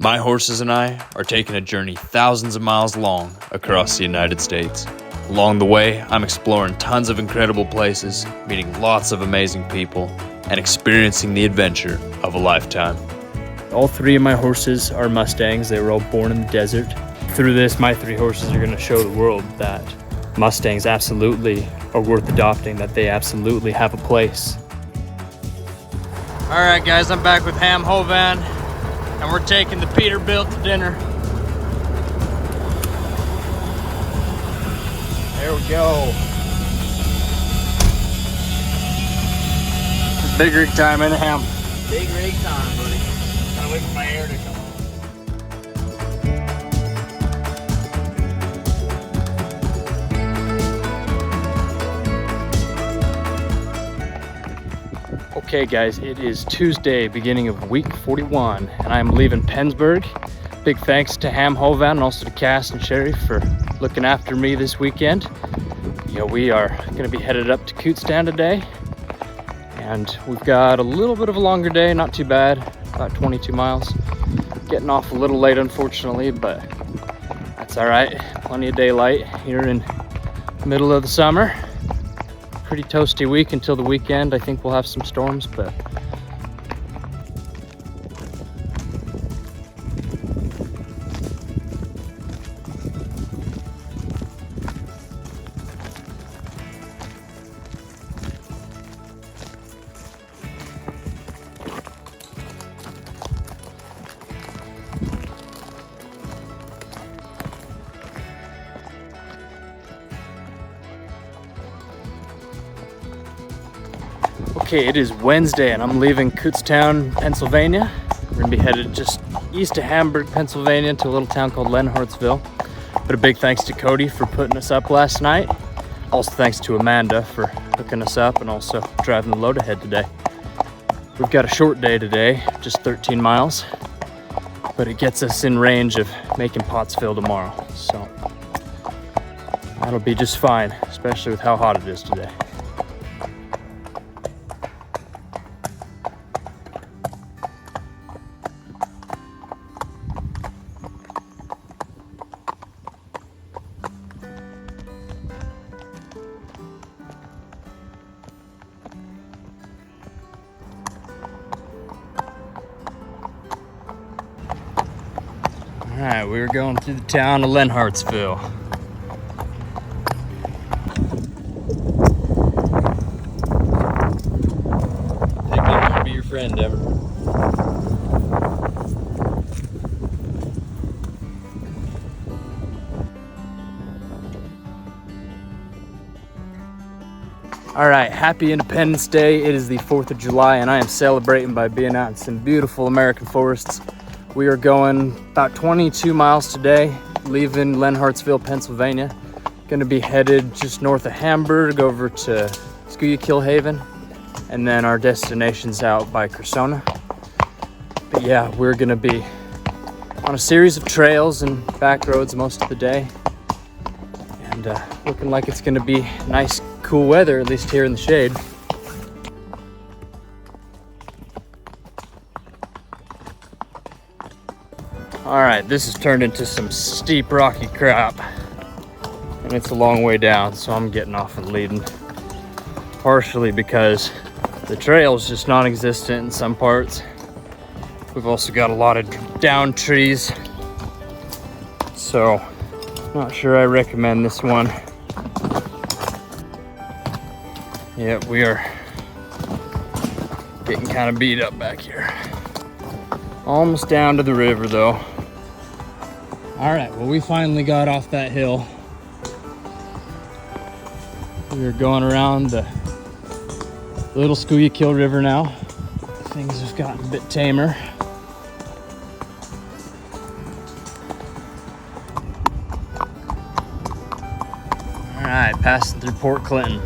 My horses and I are taking a journey thousands of miles long across the United States. Along the way, I'm exploring tons of incredible places, meeting lots of amazing people, and experiencing the adventure of a lifetime. All three of my horses are Mustangs. They were all born in the desert. Through this, my three horses are going to show the world that Mustangs absolutely are worth adopting, that they absolutely have a place. All right, guys, I'm back with Ham Hovan, and we're taking the Peterbilt to dinner. There we go. It's big rig time, ain't it, Ham? Big rig time, buddy. Gotta wait for my air to come on. Okay guys, it is Tuesday, beginning of week 41, and I'm leaving Pennsburg. Big thanks to Ham Hovan and also to Cass and Sherry for looking after me this weekend. We are gonna be headed up to Kutztown today, and we've got a little bit of a longer day, not too bad, about 22 miles. Getting off a little late, unfortunately, but that's all right. Plenty of daylight here in the middle of the summer. Pretty toasty week until the weekend. I think we'll have some storms, but okay, it is Wednesday and I'm leaving Kutztown, Pennsylvania. We're gonna be headed just east of Hamburg, Pennsylvania to a little town called Lenhartsville. But a big thanks to Cody for putting us up last night. Also thanks to Amanda for hooking us up and also driving the load ahead today. We've got a short day today, just 13 miles, but it gets us in range of making Pottsville tomorrow. So that'll be just fine, especially with how hot it is today. All right, we're going through the town of Lenhartsville. Take me to be your friend, Ever. All right, happy Independence Day. It is the 4th of July and I am celebrating by being out in some beautiful American forests. We are going about 22 miles today, leaving Lenhartsville, Pennsylvania. Gonna be headed just north of Hamburg over to Schuylkill Haven, and then our destination's out by Cressona. But yeah, we're gonna be on a series of trails and back roads most of the day, and looking like it's gonna be nice, cool weather, at least here in the shade. All right, this has turned into some steep rocky crap, and it's a long way down, so I'm getting off and leading. Partially because the trail is just non-existent in some parts. We've also got a lot of down trees, so not sure I recommend this one. Yeah, we are getting kind of beat up back here. Almost down to the river though. All right, well, we finally got off that hill. We are going around the little Schuylkill River now. Things have gotten a bit tamer. All right, passing through Port Clinton.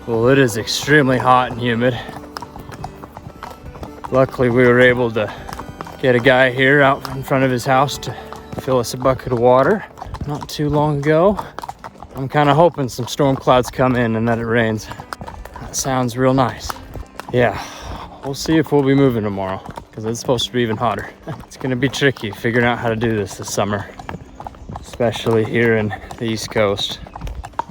Well, it is extremely hot and humid. Luckily, we were able to get a guy here out in front of his house to fill us a bucket of water not too long ago. I'm kind of hoping some storm clouds come in and that it rains. That sounds real nice. Yeah, we'll see if we'll be moving tomorrow because it's supposed to be even hotter. It's gonna be tricky figuring out how to do this summer, especially here in the East Coast.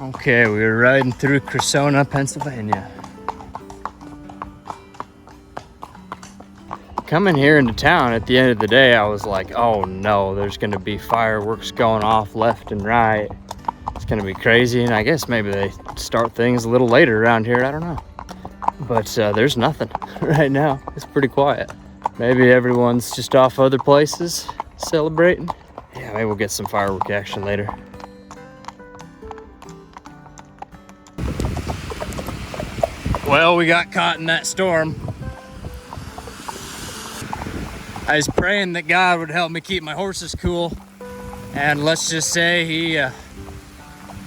Okay, we were riding through Cressona, Pennsylvania. Coming here into town at the end of the day, I was like, oh no, there's gonna be fireworks going off left and right. It's gonna be crazy, and I guess maybe they start things a little later around here, I don't know. But there's nothing right now. It's pretty quiet. Maybe everyone's just off other places celebrating. Yeah, maybe we'll get some firework action later. Well, we got caught in that storm. I was praying that God would help me keep my horses cool, and let's just say he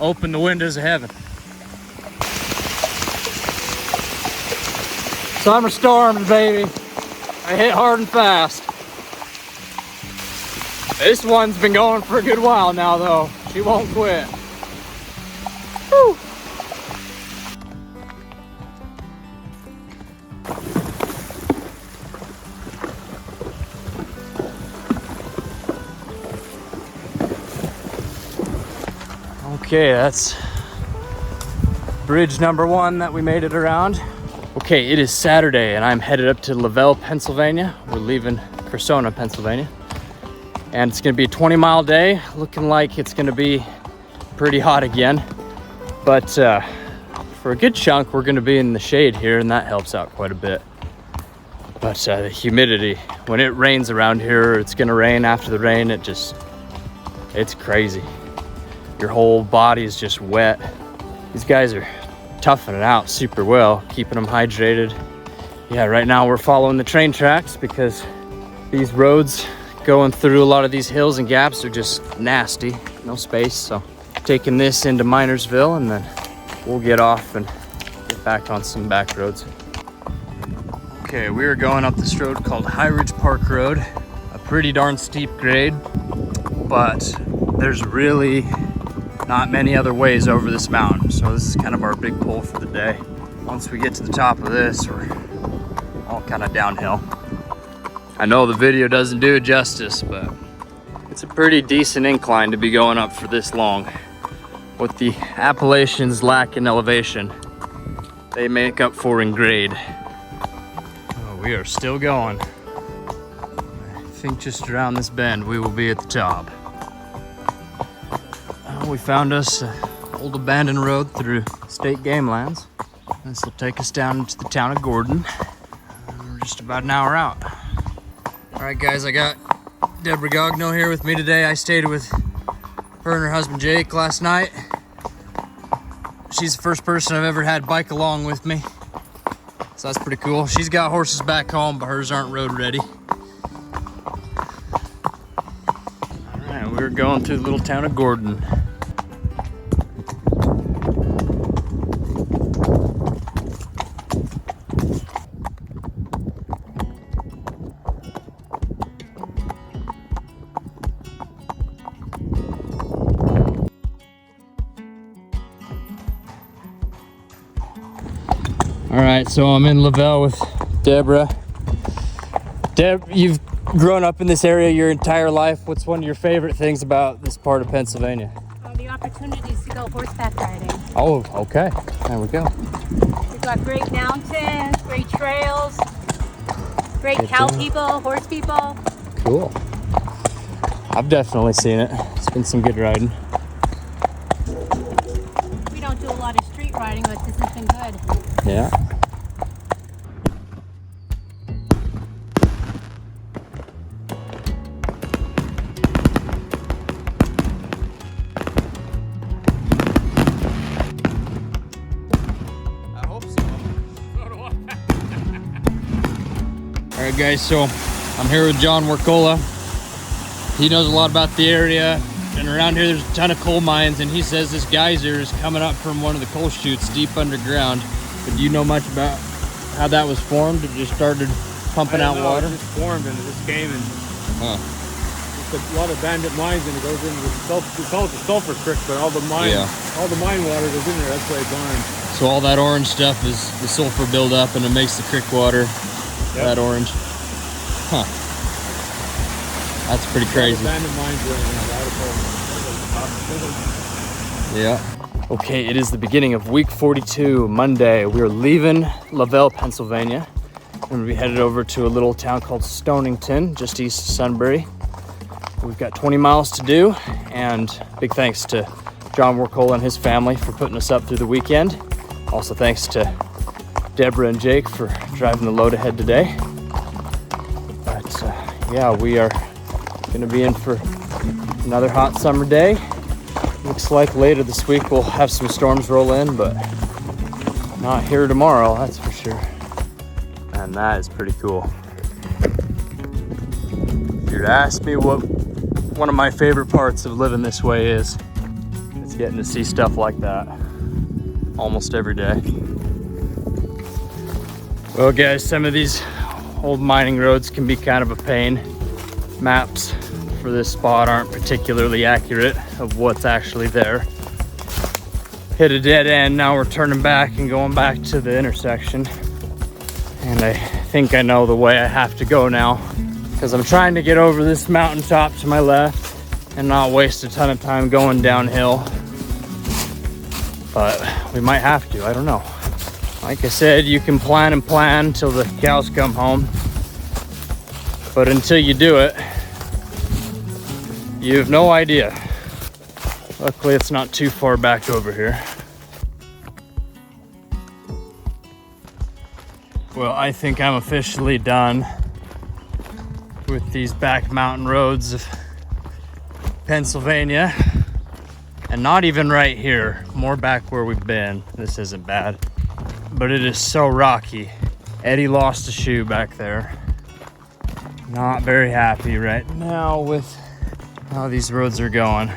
opened the windows of heaven. Summer storms, baby. I hit hard and fast. This one's been going for a good while now, though. She won't quit. Whew. Okay, that's bridge number 1 that we made it around. Okay, it is Saturday and I'm headed up to Lavelle, Pennsylvania. We're leaving Cressona, Pennsylvania. And it's gonna be a 20-mile day. Looking like it's gonna be pretty hot again. But for a good chunk, we're gonna be in the shade here, and that helps out quite a bit. But the humidity, when it rains around here, it's gonna rain after the rain, it's crazy. Your whole body is just wet. These guys are toughing it out super well, keeping them hydrated. Yeah, right now we're following the train tracks because these roads going through a lot of these hills and gaps are just nasty, no space. So taking this into Minersville, and then we'll get off and get back on some back roads. Okay, we are going up this road called High Ridge Park Road. A pretty darn steep grade, but there's really not many other ways over this mountain, so this is kind of our big pull for the day. Once we get to the top of this, we're all kind of downhill. I know the video doesn't do it justice, but it's a pretty decent incline to be going up for this long. What the Appalachians lack in elevation, they make up for in grade. Oh, we are still going. I think just around this bend we will be at the top. We found us an old abandoned road through state game lands. This will take us down to the town of Gordon. We're just about an hour out. All right, guys, I got Deborah Gogno here with me today. I stayed with her and her husband Jake last night. She's the first person I've ever had bike along with me, so that's pretty cool. She's got horses back home, but hers aren't road ready. All right, we're going through the little town of Gordon. All right, so I'm in Lavelle with Deborah. Deb, you've grown up in this area your entire life. What's one of your favorite things about this part of Pennsylvania? The opportunities to go horseback riding. Oh, okay. There we go. We've got great mountains, great trails, great cow people, horse people. Cool. I've definitely seen it. It's been some good riding. We don't do a lot of street riding, but this has been good. Yeah. I hope so. All right, guys, so I'm here with John Warcola. He knows a lot about the area, and around here there's a ton of coal mines, and he says this geyser is coming up from one of the coal chutes deep underground. But do you know much about how that was formed? It just started pumping out water? It just formed and it just came and a lot of bandit mines, and it goes into the sulfur. We call it the sulfur creek, but all the mine water goes in there. That's why it's orange. So all that orange stuff is the sulfur buildup, and it makes the creek water that orange. Huh. That's pretty crazy. Bandit mines are in Yeah. Okay, it is the beginning of week 42, Monday. We're leaving Lavelle, Pennsylvania. And we headed over to a little town called Stonington, just east of Sunbury. We've got 20 miles to do, and big thanks to John Warcola and his family for putting us up through the weekend. Also thanks to Deborah and Jake for driving the load ahead today. But yeah, we are gonna be in for another hot summer day. Looks like later this week we'll have some storms roll in, but not here tomorrow, that's for sure. And that is pretty cool. If you'd ask me what one of my favorite parts of living this way is, it's getting to see stuff like that almost every day. Well guys, some of these old mining roads can be kind of a pain. Maps for this spot aren't particularly accurate of what's actually there. Hit a dead end, now we're turning back and going back to the intersection. And I think I know the way I have to go now, because I'm trying to get over this mountaintop to my left and not waste a ton of time going downhill. But we might have to, I don't know. Like I said, you can plan and plan until the cows come home. But until you do it, you have no idea. Luckily, it's not too far back over here. Well, I think I'm officially done with these back mountain roads of Pennsylvania. And not even right here, more back where we've been. This isn't bad, but it is so rocky. Eddie lost a shoe back there. Not very happy right now with how these roads are going.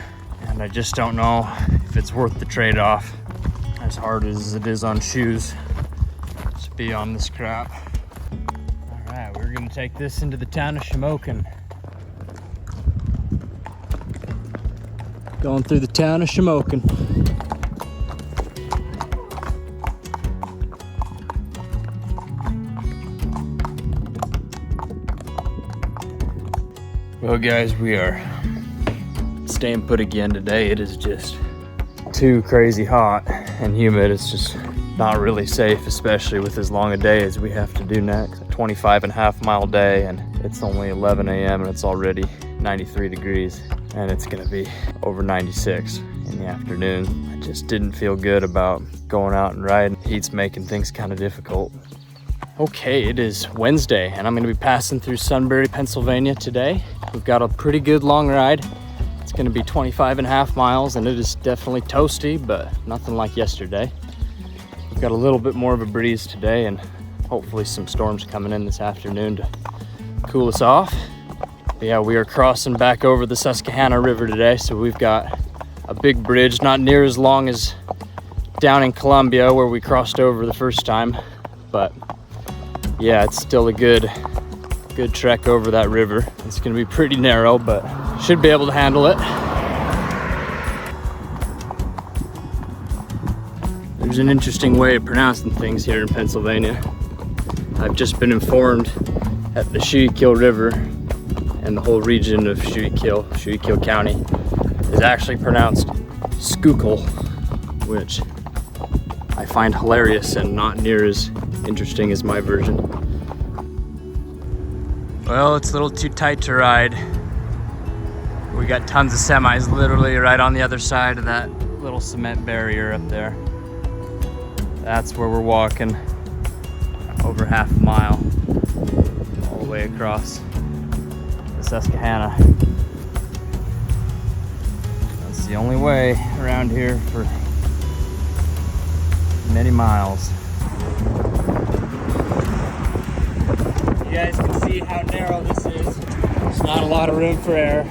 And I just don't know if it's worth the trade-off, as hard as it is on shoes, to be on this crap. All right, we're gonna take this into the town of Shamokin. Going through the town of Shamokin. Well guys, we are staying put again today. It is just too crazy hot and humid. It's just not really safe, especially with as long a day as we have to do next. A 25.5 mile day, and it's only 11 a.m. and it's already 93 degrees, and it's gonna be over 96 in the afternoon. I just didn't feel good about going out and riding. Heat's making things kind of difficult. Okay, it is Wednesday, and I'm gonna be passing through Sunbury, Pennsylvania today. We've got a pretty good long ride. It's gonna be 25.5 miles, and it is definitely toasty, but nothing like yesterday. We've got a little bit more of a breeze today, and hopefully some storms coming in this afternoon to cool us off. But yeah, we are crossing back over the Susquehanna River today, so we've got a big bridge, not near as long as down in Columbia where we crossed over the first time, but yeah, it's still a good trek over that river. It's gonna be pretty narrow, but should be able to handle it. There's an interesting way of pronouncing things here in Pennsylvania. I've just been informed that the Schuylkill River and the whole region of Schuylkill County, is actually pronounced Schuylkill, which I find hilarious and not near as interesting as my version. Well, it's a little too tight to ride. We got tons of semis literally right on the other side of that little cement barrier up there. That's where we're walking over half a mile all the way across the Susquehanna. That's the only way around here for many miles. You guys can see how narrow this is. There's not a lot of room for error.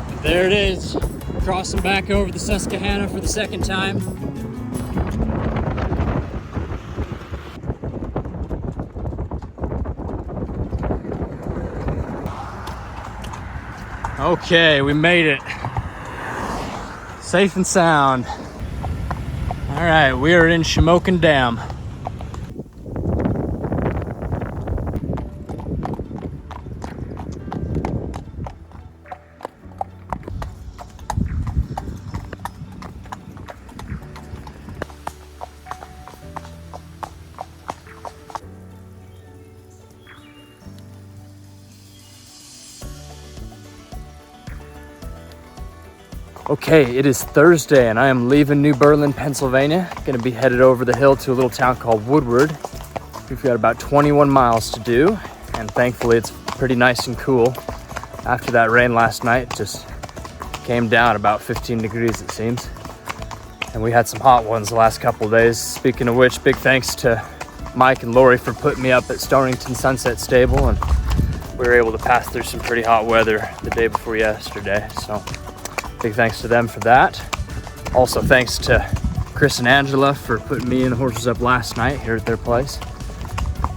But there it is, crossing back over the Susquehanna for the second time. Okay, we made it. Safe and sound. All right, we are in Shamokin Dam. Okay, it is Thursday and I am leaving New Berlin, Pennsylvania. Gonna be headed over the hill to a little town called Woodward. We've got about 21 miles to do, and thankfully it's pretty nice and cool. After that rain last night, it just came down about 15 degrees it seems. And we had some hot ones the last couple of days. Speaking of which, big thanks to Mike and Lori for putting me up at Stonington Sunset Stable, and we were able to pass through some pretty hot weather the day before yesterday, so big thanks to them for that. Also thanks to Chris and Angela for putting me and the horses up last night here at their place.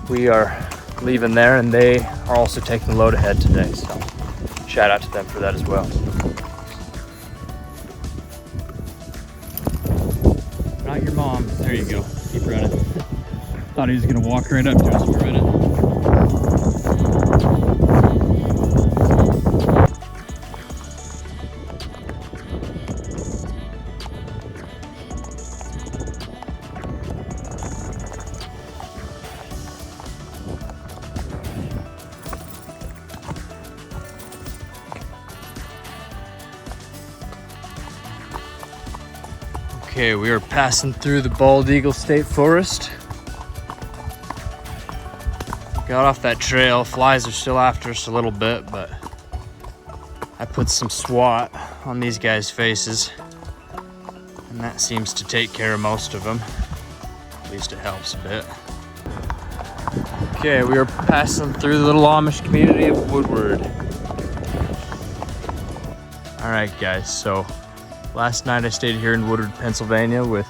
We are leaving there and they are also taking the load ahead today, so shout out to them for that as well. Not your mom. There you go. Keep running. Thought he was gonna walk right up to us for a minute. Okay, we are passing through the Bald Eagle State Forest. Got off that trail. Flies are still after us a little bit, but I put some SWAT on these guys' faces, and that seems to take care of most of them. At least it helps a bit. Okay, we are passing through the little Amish community of Woodward. All right, guys, so last night I stayed here in Woodward, Pennsylvania with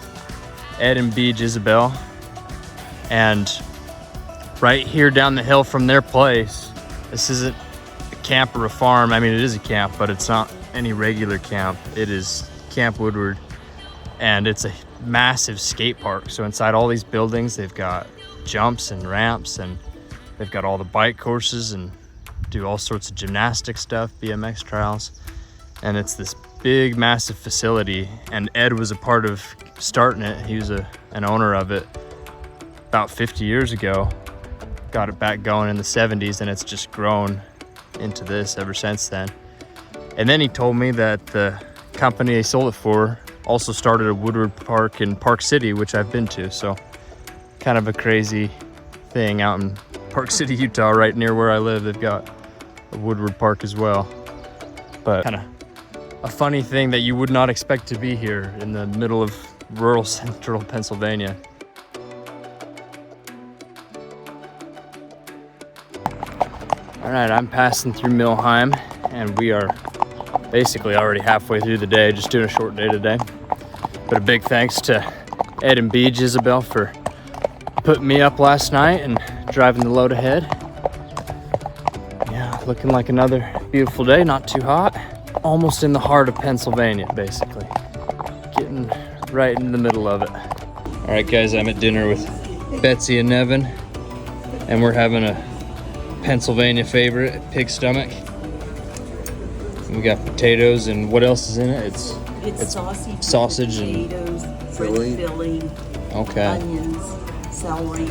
Ed and B. Isabel, and right here down the hill from their place, this isn't a camp or a farm. I mean, it is a camp, but it's not any regular camp. It is Camp Woodward, and it's a massive skate park. So inside all these buildings, they've got jumps and ramps, and they've got all the bike courses and do all sorts of gymnastic stuff, BMX trials. And it's this big, massive facility, and Ed was a part of starting it. He was an owner of it about 50 years ago. Got it back going in the 70s, and it's just grown into this ever since then. And then he told me that the company he sold it for also started a Woodward Park in Park City, which I've been to. So kind of a crazy thing out in Park City, Utah, right near where I live. They've got a Woodward Park as well. But kind of a funny thing that you would not expect to be here in the middle of rural central Pennsylvania. All right, I'm passing through Millheim, and we are basically already halfway through the day, just doing a short day today. But a big thanks to Ed and B. Isabel for putting me up last night and driving the load ahead. Yeah, looking like another beautiful day, not too hot. Almost in the heart of Pennsylvania, basically. Getting right in the middle of it. All right, guys, I'm at dinner with Betsy and Nevin, and we're having a Pennsylvania favorite, pig stomach. We got potatoes, and what else is in it? It's sausage and potatoes, filling, okay, onions, celery.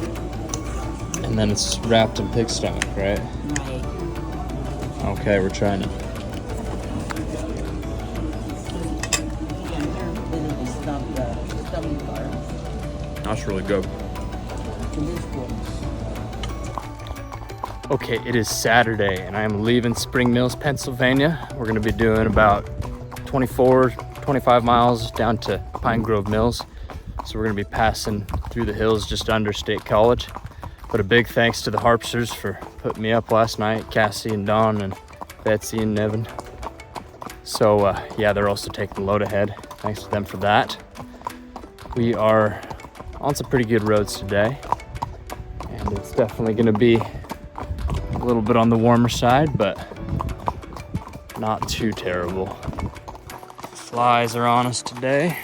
And then it's wrapped in pig stomach, right? Right. Okay, we're trying it. That's really good. Okay, it is Saturday and I am leaving Spring Mills, Pennsylvania. We're gonna be doing about 25 miles down to Pine Grove Mills. So we're gonna be passing through the hills just under State College. But a big thanks to the Harpsters for putting me up last night, Cassie and Dawn and Betsy and Nevin. So yeah, they're also taking the load ahead. Thanks to them for that. We are on some pretty good roads today, and it's definitely gonna be a little bit on the warmer side, but not too terrible. Flies are on us today.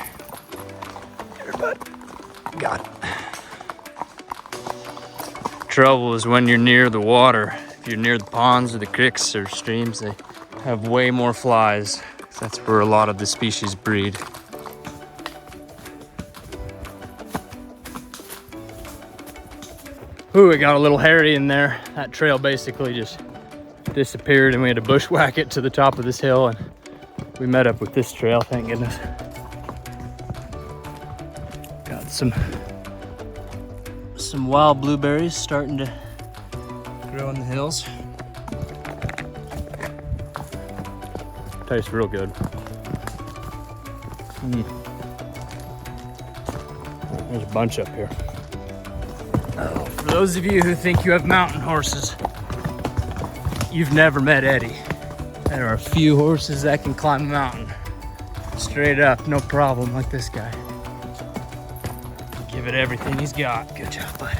Here, bud. Got it. Trouble is when you're near the water. If you're near the ponds or the creeks or streams, they have way more flies. That's where a lot of the species breed. Ooh, it got a little hairy in there. That trail basically just disappeared and we had to bushwhack it to the top of this hill, and we met up with this trail, thank goodness. Got some wild blueberries starting to grow in the hills. Tastes real good. There's a bunch up here. For those of you who think you have mountain horses, you've never met Eddie. There are a few horses that can climb a mountain straight up, no problem, like this guy. Give it everything he's got. Good job, bud.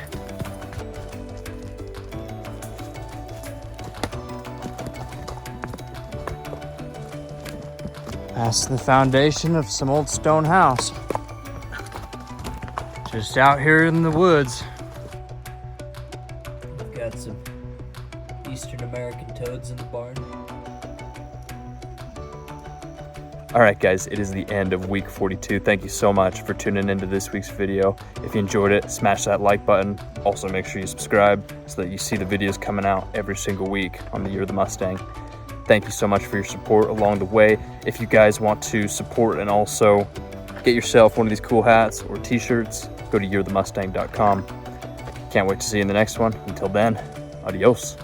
That's the foundation of some old stone house. Just out here in the woods. We've got some Eastern American toads in the barn. All right, guys, it is the end of week 42. Thank you so much for tuning into this week's video. If you enjoyed it, smash that like button. Also, make sure you subscribe so that you see the videos coming out every single week on the Year of the Mustang. Thank you so much for your support along the way. If you guys want to support and also get yourself one of these cool hats or t-shirts, go to yearofthemustang.com. Can't wait to see you in the next one. Until then, adios.